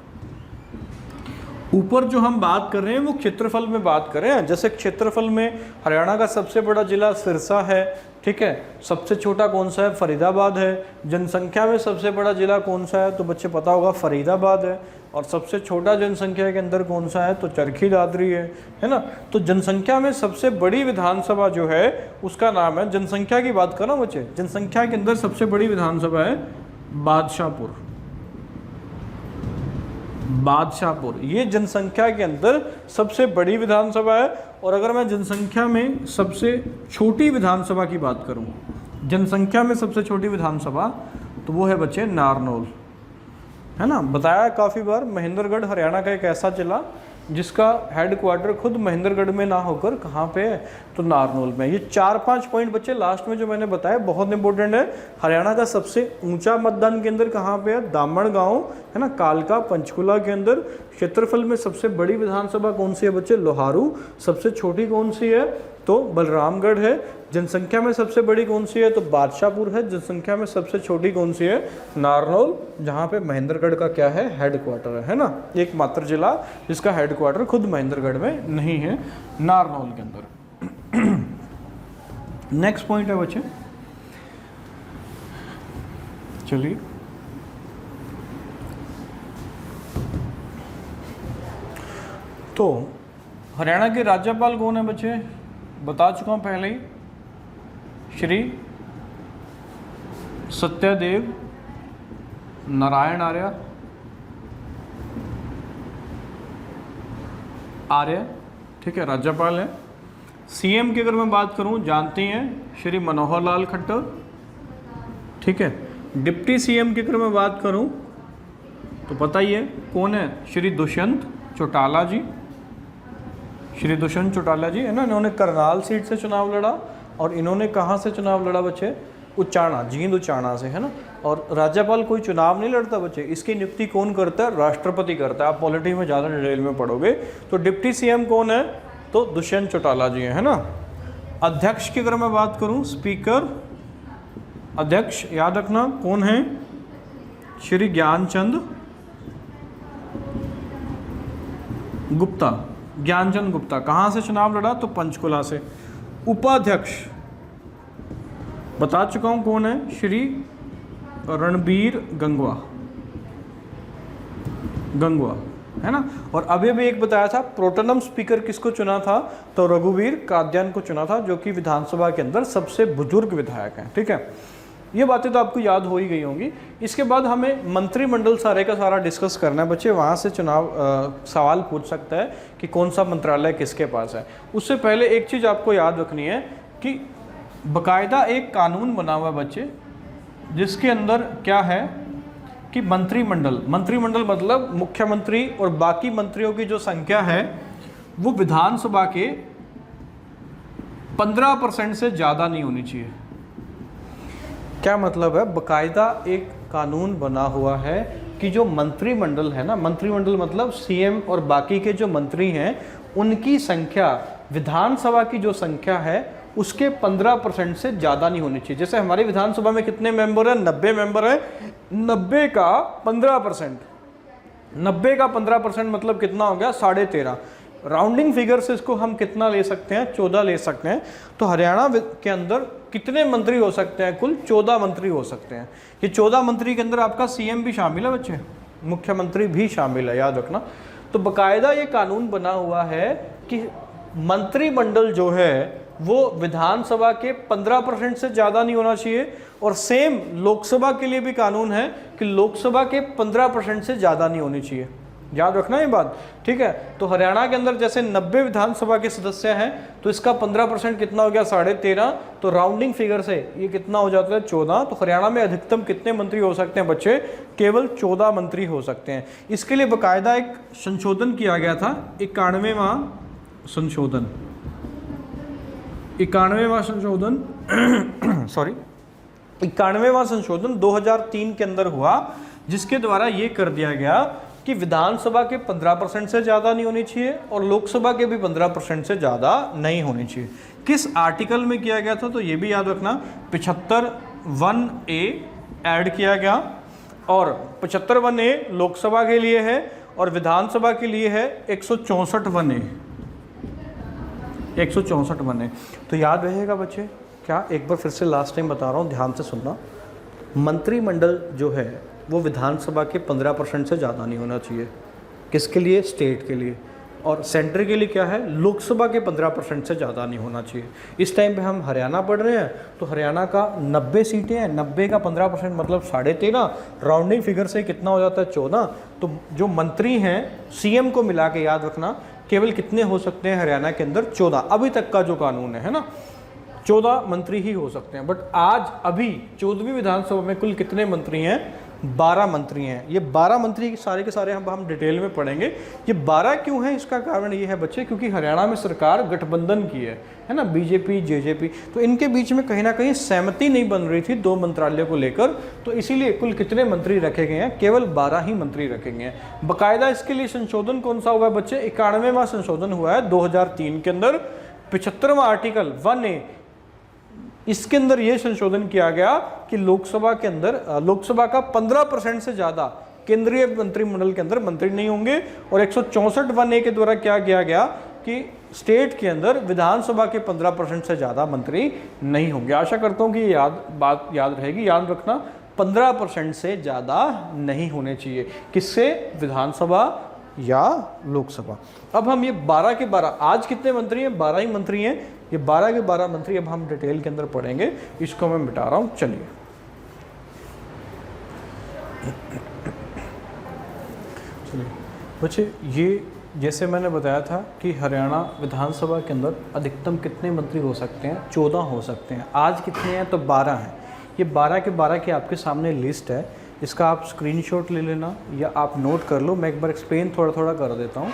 ऊपर जो हम बात कर रहे हैं वो क्षेत्रफल में बात कर रहे हैं। जैसे क्षेत्रफल में हरियाणा का सबसे बड़ा जिला सिरसा है, ठीक है। सबसे छोटा कौन सा है, फरीदाबाद है। जनसंख्या में सबसे बड़ा जिला कौन सा है, तो बच्चे पता होगा फरीदाबाद है। और सबसे छोटा जनसंख्या के अंदर कौन सा है, तो चरखी दादरी है ना। तो जनसंख्या में सबसे बड़ी विधानसभा जो है उसका नाम है, जनसंख्या की बात कर रहा हूँ बच्चे, जनसंख्या के अंदर सबसे बड़ी विधानसभा है बादशाहपुर। बादशाहपुर ये जनसंख्या के अंदर सबसे बड़ी विधानसभा है। और अगर मैं जनसंख्या में सबसे छोटी विधानसभा की बात करूं, जनसंख्या में सबसे छोटी विधानसभा तो वो है बच्चे नारनौल, है ना। बताया काफ़ी बार, महेंद्रगढ़ हरियाणा का एक ऐसा जिला जिसका हेडक्वार्टर खुद महेंद्रगढ़ में ना होकर कहाँ पे है, तो नारनौल में। ये 4-5 पॉइंट बच्चे लास्ट में जो मैंने बताया बहुत इंपॉर्टेंट है। हरियाणा का सबसे ऊंचा मतदान केंद्र कहाँ पे है, दामन गांव, है ना, कालका पंचकुला के अंदर। क्षेत्रफल में सबसे बड़ी विधानसभा कौन सी है बच्चे, लोहारू। सबसे छोटी कौन सी है, तो बलरामगढ़ है। जनसंख्या में सबसे बड़ी कौन सी है? तो बादशाहपुर है। जनसंख्या में सबसे छोटी कौन सी है? नारनौल, जहाँ पे महेंद्रगढ़ का क्या है? हेडक्वार्टर है ना। एकमात्र जिला जिसका हेडक्वार्टर खुद महेंद्रगढ़ में नहीं है, नारनौल के अंदर। नेक्स्ट पॉइंट है बच्चे, चलिए तो हरियाणा के राज्यपाल कौन है बच्चे? बता चुका हूं पहले ही, श्री सत्यदेव नारायण आर्य, ठीक है, राज्यपाल है। सीएम की अगर मैं बात करूं, जानते हैं श्री मनोहर लाल खट्टर, ठीक है। डिप्टी सीएम की अगर मैं बात करूं तो पता ही है कौन है? श्री दुष्यंत चौटाला जी। श्री दुष्यंत चौटाला जी है ना, इन्होंने करनाल सीट से चुनाव लड़ा। और इन्होंने कहाँ से चुनाव लड़ा बच्चे? उचाना, जींद उचाना से, है ना। और राज्यपाल कोई चुनाव नहीं लड़ता बच्चे, इसकी नियुक्ति कौन करता है? राष्ट्रपति करता है। आप पॉलिटी में ज़्यादा डिटेल में पढ़ोगे। तो डिप्टी सीएम कौन है? तो दुष्यंत चौटाला जी है ना। अध्यक्ष की अगर मैं बात करूं, स्पीकर, अध्यक्ष याद रखना कौन है? श्री ज्ञानचंद गुप्ता। ज्ञानचंद गुप्ता कहाँ से चुनाव लड़ा? तो पंचकुला से। उपाध्यक्ष बता चुका हूं कौन है? श्री रणबीर गंगवा है ना। और अभी भी एक बताया था, प्रोटोनम स्पीकर किसको चुना था? तो रघुवीर काद्यान को चुना था, जो कि विधानसभा के अंदर सबसे बुजुर्ग विधायक हैं, ठीक है। ये बातें तो आपको याद हो ही गई होंगी। इसके बाद हमें मंत्रिमंडल सारे का सारा डिस्कस करना है बच्चे। वहाँ से चुनाव सवाल पूछ सकता है कि कौन सा मंत्रालय किसके पास है। उससे पहले एक चीज़ आपको याद रखनी है कि बाकायदा एक कानून बना हुआ है बच्चे, जिसके अंदर क्या है कि मंत्रिमंडल मतलब मुख्यमंत्री और बाकी मंत्रियों की जो संख्या है वो विधानसभा के 15% से ज़्यादा नहीं होनी चाहिए। क्या मतलब है? बाकायदा एक कानून बना हुआ है कि जो मंत्रिमंडल है ना, मंत्रिमंडल मतलब सीएम और बाकी के जो मंत्री हैं उनकी संख्या विधानसभा की जो संख्या है उसके 15% से ज़्यादा नहीं होनी चाहिए। जैसे हमारी विधानसभा में कितने मेंबर हैं? 90 मेंबर हैं। 90 का 15%, 90 का 15% मतलब कितना हो गया? 13.5। राउंडिंग फिगर से इसको हम कितना ले सकते हैं? 14 ले सकते हैं। तो हरियाणा के अंदर कितने मंत्री हो सकते हैं? कुल 14 मंत्री हो सकते हैं। ये 14 मंत्री के अंदर आपका सीएम भी शामिल है बच्चे, मुख्यमंत्री भी शामिल है, याद रखना। तो बाकायदा ये कानून बना हुआ है कि मंत्रिमंडल जो है वो विधानसभा के 15% से ज़्यादा नहीं होना चाहिए। और सेम लोकसभा के लिए भी कानून है कि लोकसभा के 15% से ज़्यादा नहीं होनी चाहिए। याद रखना ये बात, ठीक है। तो हरियाणा के अंदर जैसे 90 विधानसभा के सदस्य हैं तो इसका 15% कितना हो गया? 13.5। तो राउंडिंग फिगर से ये कितना हो जाता है? 14। तो हरियाणा में अधिकतम कितने मंत्री हो सकते हैं बच्चे? केवल 14 मंत्री हो सकते हैं। इसके लिए बाकायदा एक संशोधन किया गया था, 91वां संशोधन, 91वां संशोधन 2003 के अंदर हुआ, जिसके द्वारा ये कर दिया गया कि विधानसभा के 15% से ज़्यादा नहीं होनी चाहिए और लोकसभा के भी 15% से ज़्यादा नहीं होनी चाहिए। किस आर्टिकल में किया गया था? तो ये भी याद रखना, 75(1)(a) ऐड किया गया। और 75(1)(a) लोकसभा के लिए है और विधानसभा के लिए है 164(1)(a), 164(1)(a). तो याद रहेगा बच्चे क्या? एक बार फिर से लास्ट टाइम बता रहा हूँ, ध्यान से सुनना। मंत्रिमंडल जो है वो विधानसभा के 15% से ज़्यादा नहीं होना चाहिए। किसके लिए? स्टेट के लिए। और सेंटर के लिए क्या है? लोकसभा के 15% से ज़्यादा नहीं होना चाहिए। इस टाइम पे हम हरियाणा पढ़ रहे हैं तो हरियाणा का 90 सीटें हैं, 90 का 15% मतलब 13.5। राउंडिंग फिगर से कितना हो जाता है? 14। तो जो मंत्री हैं सीएम को मिला के याद रखना केवल कितने हो सकते हैं हरियाणा के अंदर? 14। अभी तक का जो कानून है ना, 14 मंत्री ही हो सकते हैं। बट आज अभी 14वीं विधानसभा में कुल कितने मंत्री हैं? 12 मंत्री हैं। ये 12 मंत्री सारे के सारे हम डिटेल में पढ़ेंगे। ये 12 क्यों है? इसका कारण ये है बच्चे, क्योंकि हरियाणा में सरकार गठबंधन की है ना, बीजेपी जेजेपी, तो इनके बीच में कहीं ना कहीं सहमति नहीं बन रही थी 2 मंत्रालयों को लेकर। तो इसीलिए कुल कितने मंत्री रखे गए हैं? केवल 12 ही मंत्री रखे गए हैं। बाकायदा इसके लिए संशोधन कौन सा हुआ है बच्चे? 91वां संशोधन हुआ है 2003 के अंदर। 75वां आर्टिकल 1A, इसके अंदर ये संशोधन किया गया कि लोकसभा के अंदर लोकसभा का 15% से ज़्यादा केंद्रीय मंत्रिमंडल के अंदर मंत्री नहीं होंगे। और 164 1A के द्वारा क्या किया गया कि स्टेट के अंदर विधानसभा के 15% से ज़्यादा मंत्री नहीं होंगे। आशा करता हूँ कि ये बात याद रहेगी, याद रखना 15% से ज़्यादा नहीं होने चाहिए, किससे, विधानसभा या लोकसभा। अब हम ये 12 के 12, आज कितने मंत्री हैं, 12 ही मंत्री हैं, ये 12 के 12 मंत्री अब हम डिटेल के अंदर पढ़ेंगे, इसको मैं मिटा रहा हूँ। चलिए बच्चे, ये जैसे मैंने बताया था कि हरियाणा विधानसभा के अंदर अधिकतम कितने मंत्री हो सकते हैं, 14 हो सकते हैं। आज कितने हैं, तो 12 हैं। ये 12 के 12 की आपके सामने लिस्ट है, इसका आप स्क्रीनशॉट ले लेना या आप नोट कर लो। मैं एक बार एक्सप्लेन थोड़ा थोड़ा कर देता हूँ,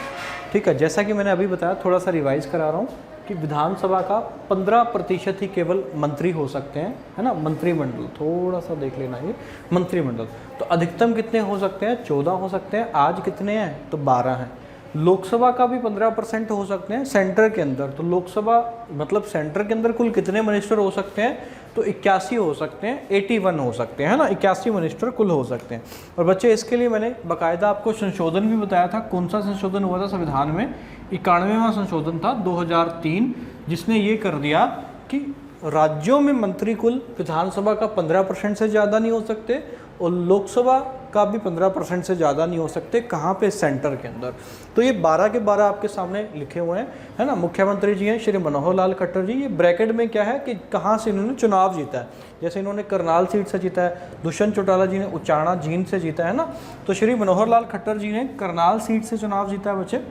ठीक है। जैसा कि मैंने अभी बताया, थोड़ा सा रिवाइज करा रहा हूँ कि विधानसभा का 15% ही केवल मंत्री हो सकते हैं, है ना। मंत्रिमंडल थोड़ा सा देख लेना, ये मंत्रिमंडल तो अधिकतम कितने हो सकते हैं, 14 हो सकते हैं। आज कितने हैं, तो 12 हैं। लोकसभा का भी 15% हो सकते हैं सेंटर के अंदर, तो लोकसभा मतलब सेंटर के अंदर कुल कितने मिनिस्टर हो सकते हैं, तो 81 हो सकते हैं, 81 हो सकते हैं, है ना। 81 मिनिस्टर कुल हो सकते हैं। और बच्चे, इसके लिए मैंने बाकायदा आपको संशोधन भी बताया था। कौन सा संशोधन हुआ था संविधान में, 91वां संशोधन था 2003, जिसने ये कर दिया कि राज्यों में मंत्री कुल विधानसभा का 15% से ज़्यादा नहीं हो सकते और लोकसभा का भी 15% से ज़्यादा नहीं हो सकते। कहाँ पे, सेंटर के अंदर। तो ये 12 के 12 आपके सामने लिखे हुए हैं, है ना। मुख्यमंत्री जी हैं श्री मनोहर लाल खट्टर जी। ये ब्रैकेट में क्या है कि कहाँ से इन्होंने चुनाव जीता है, जैसे इन्होंने करनाल सीट से जीता है, दुष्यंत चौटाला जी ने उचाना जींद से जीता है ना। तो श्री मनोहर लाल खट्टर जी ने करनाल सीट से चुनाव जीता है बच्चे।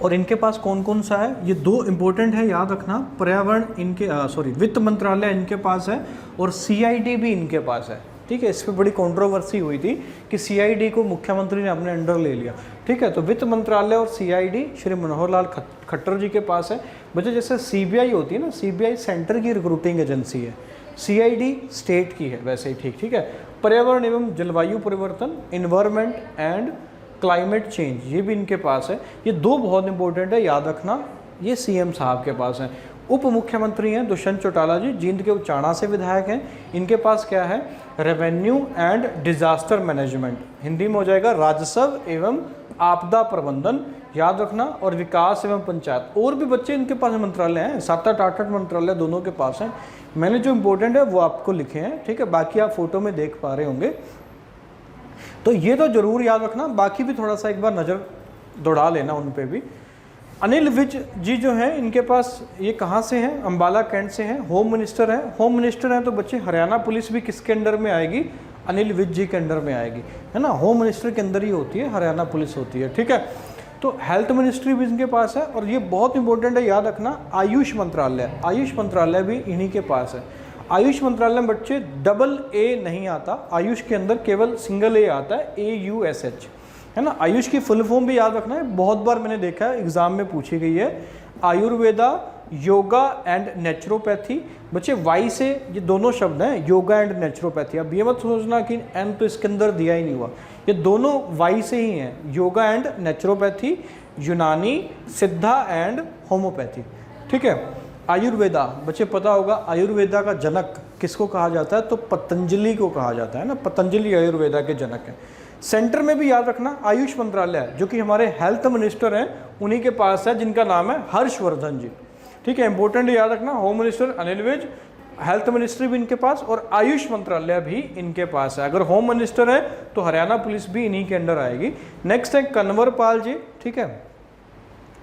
और इनके पास कौन कौन सा है, ये 2 इंपॉर्टेंट है, याद रखना। पर्यावरण इनके वित्त मंत्रालय इनके पास है और CID भी इनके पास है, ठीक है। इस पर बड़ी कंट्रोवर्सी हुई थी कि CID को मुख्यमंत्री ने अपने अंडर ले लिया, ठीक है। तो वित्त मंत्रालय और CID श्री मनोहर लाल खट्टर जी के पास है। बच्चे, जैसे CBI होती है ना, CBI सेंटर की रिक्रूटिंग एजेंसी है, CID स्टेट की है, वैसे ही ठीक है। पर्यावरण एवं जलवायु परिवर्तन, इन्वायरमेंट एंड क्लाइमेट चेंज, ये भी इनके पास है। ये 2 बहुत इंपॉर्टेंट है, याद रखना। ये CM साहब के पास है। उप मुख्यमंत्री हैं दुष्यंत चौटाला जी, जींद के उचाना से विधायक हैं। इनके पास क्या है, revenue and disaster management, Hindi में हो जाएगा राजस्व एवं आपदा प्रबंधन, याद रखना। और विकास एवं पंचायत, और भी बच्चे इनके पास मंत्रालय हैं, 7-8 मंत्रालय दोनों के पास हैं। मैंने जो इंपॉर्टेंट है वो आपको लिखे हैं, ठीक है। बाकी आप फोटो में देख पा रहे होंगे, तो ये तो जरूर याद रखना। बाकी भी थोड़ा सा एक बार नज़र दौड़ा लेना उन पे भी। अनिल विज जी जो हैं, इनके पास ये कहाँ से हैं, अम्बाला कैंट से हैं, होम मिनिस्टर हैं। होम मिनिस्टर हैं तो बच्चे हरियाणा पुलिस भी किसके अंडर में आएगी, अनिल विज जी के अंडर में आएगी, है ना। होम मिनिस्टर के अंदर ही होती है, हरियाणा पुलिस होती है, ठीक है। तो हेल्थ मिनिस्ट्री भी इनके पास है। और ये बहुत इंपॉर्टेंट है, याद रखना, आयुष मंत्रालय, आयुष मंत्रालय भी इन्हीं के पास है। आयुष मंत्रालय में बच्चे AA नहीं आता, आयुष के अंदर केवल सिंगल A आता है, AUSH, है ना। आयुष की फुल फॉर्म भी याद रखना है, बहुत बार मैंने देखा है एग्जाम में पूछी गई है। Ayurveda, yoga and naturopathy. बच्चे, वाई से ये दोनों शब्द हैं, योगा एंड नेचुरोपैथी। अब ये मत सोचना कि N तो इसके अंदर दिया ही नहीं हुआ, ये दोनों वाई से ही हैं, योगा एंड नेचुरोपैथी, यूनानी, सिद्धा एंड होम्योपैथी, ठीक है। आयुर्वेदा, बच्चे पता होगा आयुर्वेदा का जनक किसको कहा जाता है, तो पतंजलि को कहा जाता है ना, पतंजलि आयुर्वेदा के जनक हैं। सेंटर में भी याद रखना आयुष मंत्रालय, जो कि हमारे हेल्थ मिनिस्टर हैं, उन्हीं के पास है, जिनका नाम है हर्षवर्धन जी, ठीक है। इंपॉर्टेंट याद रखना, home minister Anil Vij, health ministry भी इनके पास और आयुष मंत्रालय भी इनके पास है। अगर होम मिनिस्टर है तो हरियाणा पुलिस भी इन्हीं के अंडर आएगी। नेक्स्ट है कंवर पाल जी, ठीक है।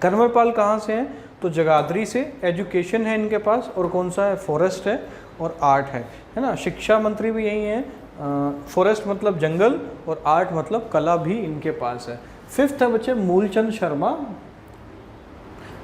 कंवर पाल कहाँ से हैं, तो जगाधरी से। एजुकेशन है इनके पास, और कौन सा है, फॉरेस्ट है और आर्ट है ना। शिक्षा मंत्री भी यही है, फॉरेस्ट मतलब जंगल और आर्ट मतलब कला भी इनके पास है। 5th है बच्चे मूलचंद शर्मा,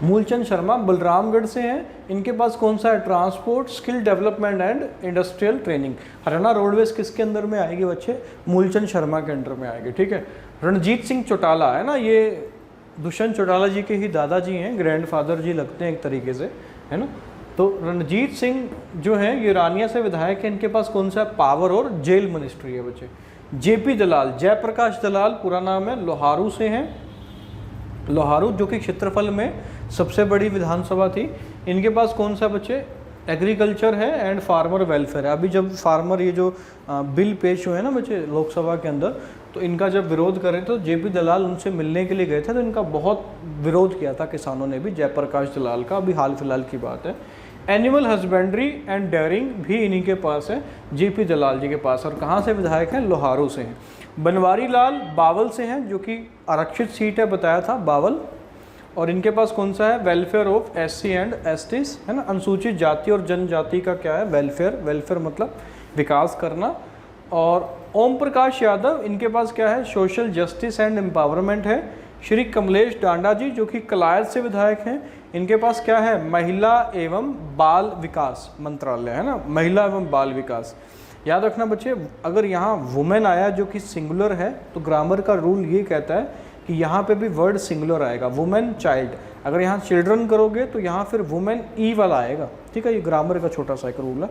मूलचंद शर्मा बलरामगढ़ से हैं। इनके पास कौन सा है, transport, skill development and industrial training. Haryana roadways किसके अंदर में आएगी बच्चे, मूलचंद शर्मा के अंडर में आएगी, ठीक है। रणजीत सिंह चौटाला है ना, ये दुष्यंत चौटाला जी के ही दादाजी हैं, ग्रैंडफादर जी लगते हैं एक तरीके से, है ना। तो रणजीत सिंह जो हैं ये रानिया से विधायक हैं। इनके पास कौन सा है, पावर और जेल मिनिस्ट्री है बच्चे। JP दलाल, जयप्रकाश दलाल पूरा नाम है, लोहारू से हैं। लोहारू जो कि क्षेत्रफल में सबसे बड़ी विधानसभा थी। इनके पास कौन सा बच्चे, एग्रीकल्चर है एंड फार्मर वेलफेयर है। अभी जब फार्मर ये जो बिल पेश हुए हैं ना बच्चे लोकसभा के अंदर, तो इनका जब विरोध कर रहे थे तो जेपी दलाल उनसे मिलने के लिए गए थे, तो इनका बहुत विरोध किया था किसानों ने भी, जयप्रकाश दलाल का। अभी हाल फिलहाल की बात है। एनिमल हस्बेंड्री एंड डेयरिंग भी इन्हीं के पास है, जेपी दलाल जी के पास। और कहाँ से विधायक हैं, लोहारू से हैं। बनवारी लाल बावल से हैं, जो कि आरक्षित सीट है, बताया था बावल। और इनके पास कौन सा है, welfare of SC and STs, है ना, अनुसूचित जाति और जनजाति का क्या है, वेलफेयर। वेलफेयर मतलब विकास करना। और ओम प्रकाश यादव, इनके पास क्या है, सोशल जस्टिस एंड एम्पावरमेंट है। श्री कमलेश डांडा जी, जो कि कलायत से विधायक हैं, इनके पास क्या है, महिला एवं बाल विकास मंत्रालय, है ना, महिला एवं बाल विकास। याद रखना बच्चे, अगर यहाँ वुमेन आया जो कि सिंगुलर है, तो ग्रामर का रूल ये कहता है कि यहाँ पे भी वर्ड सिंगुलर आएगा, वुमेन चाइल्ड। अगर यहाँ चिल्ड्रन करोगे तो यहाँ फिर वुमेन ई वाला आएगा, ठीक है। ये ग्रामर का छोटा सा एक रूल है।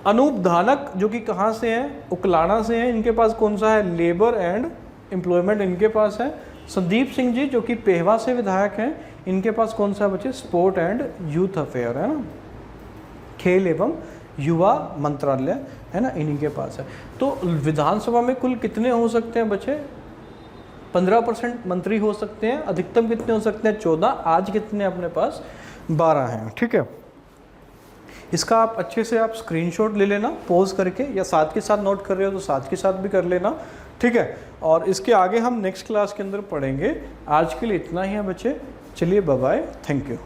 अनूप धानक, जो कि कहाँ से हैं, उकलाना से हैं, इनके पास कौन सा है, लेबर एंड एम्प्लॉयमेंट इनके पास है। संदीप सिंह जी, जो कि पेहवा से विधायक हैं, इनके पास कौन सा बच्चे, स्पोर्ट एंड यूथ अफेयर, है ना, खेल एवं युवा मंत्रालय, है ना, इन्हीं के पास है। तो विधानसभा में कुल कितने हो सकते हैं बच्चे, 15% मंत्री हो सकते हैं। अधिकतम कितने हो सकते हैं, 14। आज कितने अपने पास, 12 हैं, ठीक है। इसका आप अच्छे से आप स्क्रीनशॉट ले लेना पॉज करके, या साथ के साथ नोट कर रहे हो तो साथ के साथ भी कर लेना, ठीक है। और इसके आगे हम नेक्स्ट क्लास के अंदर पढ़ेंगे। आज के लिए इतना ही है बच्चे, चलिए बाय बाय, थैंक यू।